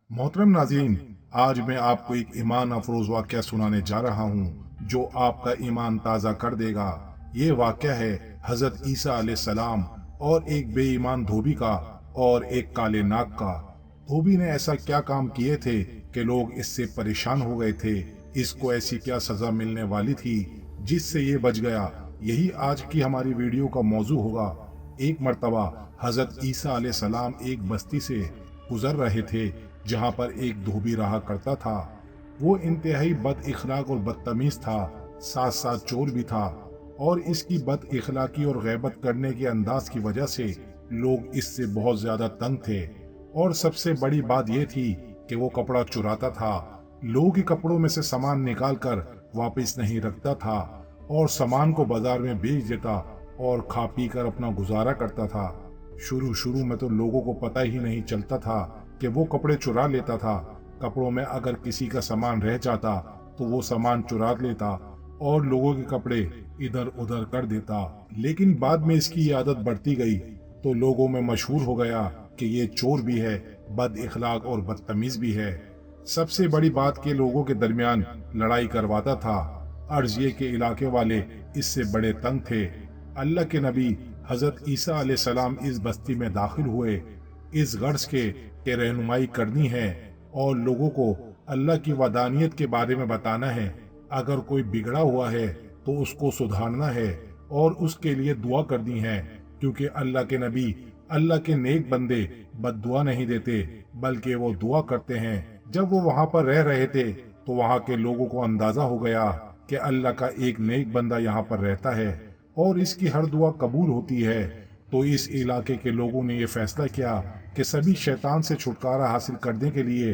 मोहतरम नाज़रीन, आज मैं आपको एक ईमान अफरोज वाक़या सुनाने जा रहा हूँ जो आपका ईमान ताज़ा कर देगा। ये वाक़या है हज़रत ईसा अलैहिस्सलाम और एक बेईमान धोबी का और एक काले नाग का। धोबी ने ऐसा क्या काम किए थे कि लोग इससे परेशान हो गए थे। इसको ऐसी क्या सज़ा मिलने वाली थी जिससे ये बच गया। यही आज की हमारी वीडियो का मौजू होगा। एक मर्तबा हज़रत ईसा अलैहिस्सलाम एक बस्ती से गुजर रहे थे जहाँ पर एक धोबी रहा करता था। वो इंतहाई बद इखलाक और बदतमीज था, साथ साथ चोर भी था, और इसकी बद इखलाकी और गैबत करने के अंदाज की वजह से लोग इससे बहुत ज्यादा तंग थे। और सबसे बड़ी बात यह थी कि वो कपड़ा चुराता था, लोगों के कपड़ों में से सामान निकाल कर वापस नहीं रखता था और सामान को बाजार में बेच देता और खा पी कर अपना गुजारा करता था। शुरू शुरू में तो लोगों को पता ही नहीं चलता था कि वो कपड़े चुरा लेता था। कपड़ों में अगर किसी का सामान रह जाता तो वो सामान चुरा लेता और लोगों के कपड़े इधर उधर कर देता। लेकिन बाद में इसकी आदत बढ़ती गई तो लोगों में मशहूर हो गया कि ये चोर भी है, बद इखलाक और बदतमीज भी है। सबसे बड़ी बात के लोगों के दरमियान लड़ाई करवाता था। अर्ज ये के इलाके वाले इससे बड़े तंग थे। अल्लाह के नबी हजरत ईसा अलैहिस्सलाम इस बस्ती में दाखिल हुए इस गर्ज के रहनुमाई करनी है और लोगों को अल्लाह की वदानियत के बारे में बताना है। अगर कोई बिगड़ा हुआ है तो उसको सुधारना है और उसके लिए दुआ करनी है, क्योंकि अल्लाह के नबी अल्लाह के नेक बंदे बद्दुआ नहीं देते बल्कि वो दुआ करते हैं। जब वो वहाँ पर रह रहे थे तो वहाँ के लोगों को अंदाजा हो गया कि अल्लाह का एक नेक बंदा यहाँ पर रहता है और इसकी हर दुआ कबूल होती है। तो इस इलाके के लोगों ने ये फैसला किया कि सभी शैतान से छुटकारा हासिल करने के लिए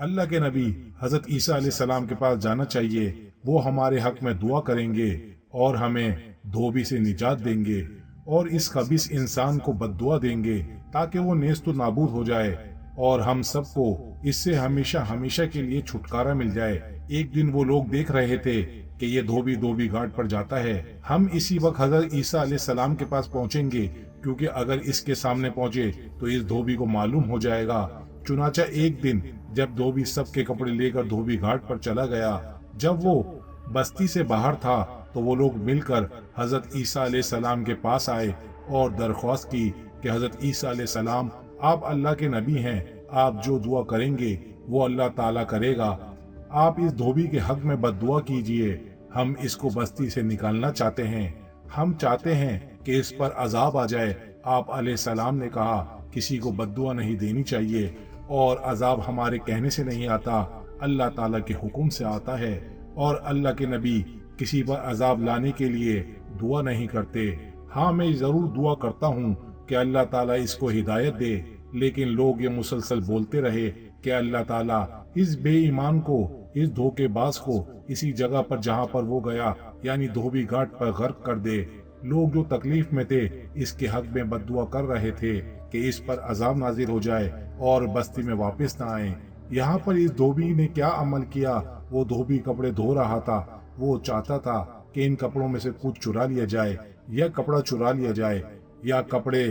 अल्लाह के नबी हजरत ईसा अलैहिस्सलाम के पास जाना चाहिए। वो हमारे हक में दुआ करेंगे और हमें धोबी से निजात देंगे और इस खबीस इंसान को बद्दुआ देंगे ताकि वो नेस्त नाबूद हो जाए और हम सबको इससे हमेशा हमेशा के लिए छुटकारा मिल जाए। एक दिन वो लोग देख रहे थे कि ये धोबी धोबी घाट पर जाता है। हम इसी वक्त हजरत ईसा अलैहिस्सलाम के पास पहुंचेंगे, क्योंकि अगर इसके सामने पहुंचे तो इस धोबी को मालूम हो जाएगा। चुनाचा एक दिन जब धोबी सबके कपड़े लेकर धोबी घाट पर चला गया, जब वो बस्ती से बाहर था तो वो लोग मिलकर हजरत ईसा अलैहिस्सलाम के पास आए और दरख्वास्त की कि हजरत ईसा अलैहिस्सलाम, आप अल्लाह के नबी हैं, आप जो दुआ करेंगे वो अल्लाह ताला करेगा। आप इस धोबी के हक में बद्दुआ कीजिए। हम इसको बस्ती से निकालना चाहते हैं। हम चाहते हैं कि इस पर अजाब आ जाए। आप अलैहिस्सलाम ने कहा किसी को बद्दुआ नहीं देनी चाहिए और अजाब हमारे कहने से नहीं आता, अल्लाह ताला के हुक्म से आता है। और अल्लाह के नबी किसी पर अजाब लाने के लिए दुआ नहीं करते। हाँ, मैं जरूर दुआ करता हूँ कि अल्लाह ताला इसको हिदायत दे, लेकिन लोग ये मुसलसल बोलते रहे कि अल्लाह ताला इस बेईमान को, इस धोखेबाज को इसी जगह पर जहाँ पर वो गया यानी धोबी घाट पर गर्क कर दे। लोग जो तकलीफ में थे इसके हक में बद्दुआ कर रहे थे कि इस पर अजाब नाजिल हो जाए और बस्ती में वापस न आए। यहाँ पर इस धोबी ने क्या अमल किया? वो धोबी कपड़े धो रहा था। वो चाहता था कि इन कपड़ों में से कुछ चुरा लिया जाए, या कपड़ा चुरा लिया जाए, या कपड़े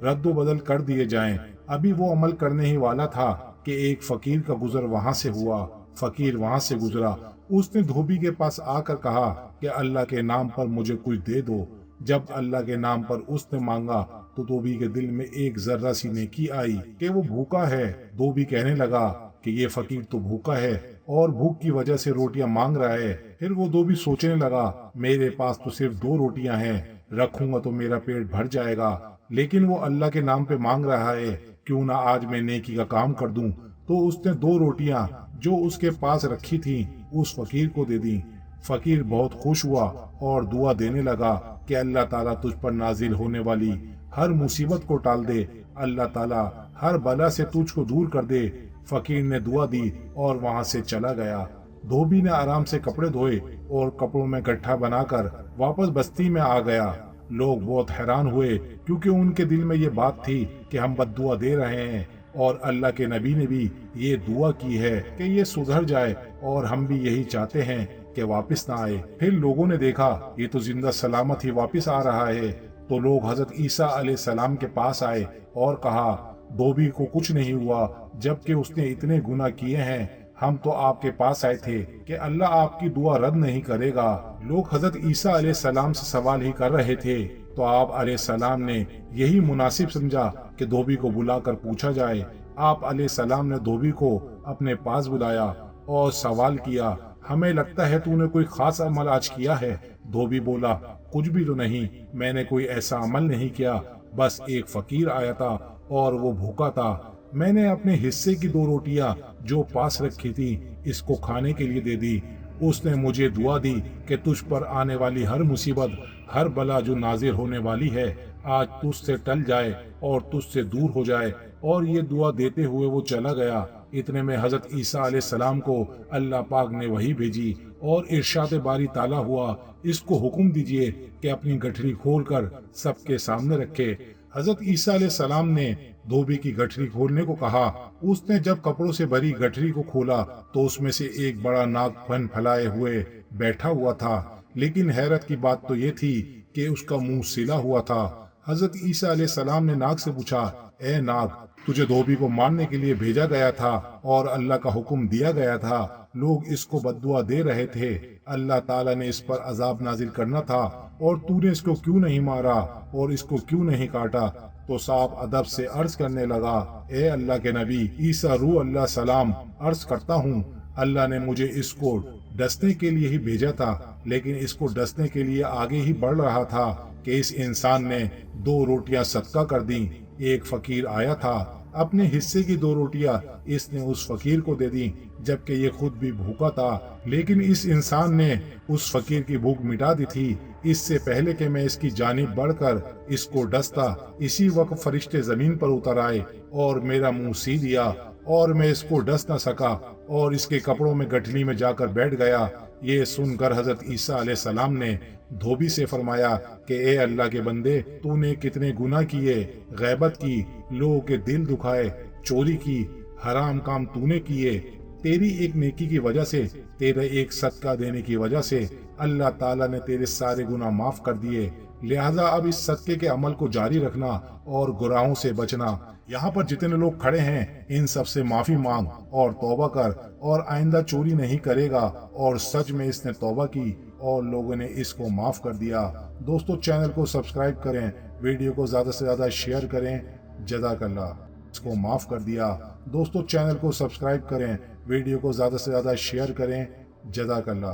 रद्दो बदल कर दिए जाएं। अभी वो अमल करने ही वाला था कि एक फकीर का गुजर वहां से हुआ। फकीर वहां से गुजरा। उसने धोबी के पास आकर कहा कि अल्लाह के नाम पर मुझे कुछ दे दो। जब अल्लाह के नाम पर उसने मांगा तो धोबी के दिल में एक जर्रा सी नेकी आई कि वो भूखा है। धोबी कहने लगा कि ये फकीर तो भूखा है और भूख की वजह से रोटियां मांग रहा है। फिर वो धोबी सोचने लगा, मेरे पास तो सिर्फ 2 रोटियां हैं, रखूंगा तो मेरा पेट भर जाएगा, लेकिन वो अल्लाह के नाम पे मांग रहा है, क्यों ना आज मैं नेकी का काम कर दूं। तो उसने 2 रोटियां जो उसके पास रखी थी उस फकीर को दे दी। फकीर बहुत खुश हुआ और दुआ देने लगा कि अल्लाह ताला तुझ पर नाजिल होने वाली हर मुसीबत को टाल दे, अल्लाह ताला हर बला से तुझको दूर कर दे। फकीर ने दुआ दी और वहां से चला गया। धोबी ने आराम से कपड़े धोए और कपड़ों में गट्ठा बनाकर वापस बस्ती में आ गया। लोग बहुत हैरान हुए, क्योंकि उनके दिल में ये बात थी कि हम बद्दुआ दे रहे हैं और अल्लाह के नबी ने भी ये दुआ की है कि ये सुधर जाए, और हम भी यही चाहते हैं कि वापस ना आए। फिर लोगों ने देखा ये तो जिंदा सलामत ही वापस आ रहा है, तो लोग हजरत ईसा अलैहिस्सलाम के पास आए और कहा, धोबी को कुछ नहीं हुआ, जबकि उसने इतने गुनाह किए हैं। हम तो आपके पास आए थे कि अल्लाह आपकी दुआ रद्द नहीं करेगा। लोग हजरत ईसा अलैहिस्सलाम से सवाल ही कर रहे थे, तो आप अलैहिस्सलाम ने यही मुनासिब समझा कि धोबी को बुलाकर पूछा जाए। आप अलैहिस्सलाम ने धोबी को अपने पास बुलाया और सवाल किया, हमें लगता है तूने कोई खास अमल आज किया है। धोबी बोला, कुछ भी तो नहीं, मैंने कोई ऐसा अमल नहीं किया, बस एक फकीर आया था और वो भूखा था। मैंने अपने हिस्से की 2 रोटियां जो पास रखी थी इसको खाने के लिए दे दी। उसने मुझे दुआ दी कि तुझ पर आने वाली हर मुसीबत, हर बला जो नाजिर होने वाली है, आज तुझसे टल जाए और तुझसे दूर हो जाए। और ये दुआ देते हुए वो चला गया। इतने में हजरत ईसा अलैहिस्सलाम को अल्लाह पाक ने वही भेजी और इरशाद बारी ताला हुआ, इसको हुक्म दीजिए कि अपनी गठरी खोलकर सबके सामने रखे। हजरत ईसा अलैहिस्सलाम ने धोबी की गठरी खोलने को कहा। उसने जब कपड़ों से भरी गठरी को खोला तो उसमें से एक बड़ा नाग फन फैलाए हुए बैठा हुआ था। लेकिन हैरत की बात तो ये थी कि उसका मुंह सिला हुआ था। हजरत ईसा अलैहिस्सलाम ने नाग से पूछा, ए नाग, तुझे धोबी को मारने के लिए भेजा गया था और अल्लाह का हुक्म दिया गया था, लोग इसको बद्दुआ दे रहे थे, अल्लाह ताला ने इस पर अजाब नाजिल करना था और तूने इसको क्यों नहीं मारा और इसको क्यों नहीं काटा? तो सांप अदब से अर्ज करने लगा, ए अल्लाह के नबी ईसा रूह अल्लाह सलाम, अर्ज करता हूँ, अल्लाह ने मुझे इसको डसने के लिए ही भेजा था, लेकिन इसको डसने के लिए आगे ही बढ़ रहा था कि इस इंसान ने 2 रोटियां सदका कर दी। एक फकीर आया था, अपने हिस्से की 2 रोटियां इसने उस फकीर को दे दी, जबकि ये खुद भी भूखा था। लेकिन इस इंसान ने उस फकीर की भूख मिटा दी थी। इससे पहले कि मैं इसकी जानिब बढ़कर इसको डसता, इसी वक्त फरिश्ते जमीन पर उतर आए और मेरा मुंह सी दिया और मैं इसको डस न सका और इसके कपड़ों में गठरी में जाकर बैठ गया। ये सुनकर हजरत ईसा अलैहिस्सलाम ने धोबी से फरमाया कि ए अल्लाह के बंदे, तूने कितने गुनाह किए, गैबत की, लोगों के दिल दुखाए, चोरी की, हराम काम तूने किए। तेरी एक नेकी की वजह से, तेरे एक सदका देने की वजह से अल्लाह ताला ने तेरे सारे गुनाह माफ कर दिए। लिहाजा अब इस सदके के अमल को जारी रखना और गुनाहों से बचना। यहाँ पर जितने लोग खड़े हैं इन सब से माफी मांग और तौबा कर और आइंदा चोरी नहीं करेगा। और सच में इसने तौबा की और लोगों ने इसको माफ कर दिया। दोस्तों, चैनल को सब्सक्राइब करें, वीडियो को ज्यादा से ज्यादा शेयर करें। जज़ाकल्लाह। इसको माफ कर दिया। दोस्तों, चैनल को सब्सक्राइब करें, वीडियो को ज्यादा से ज्यादा शेयर करें। जज़ाकल्लाह।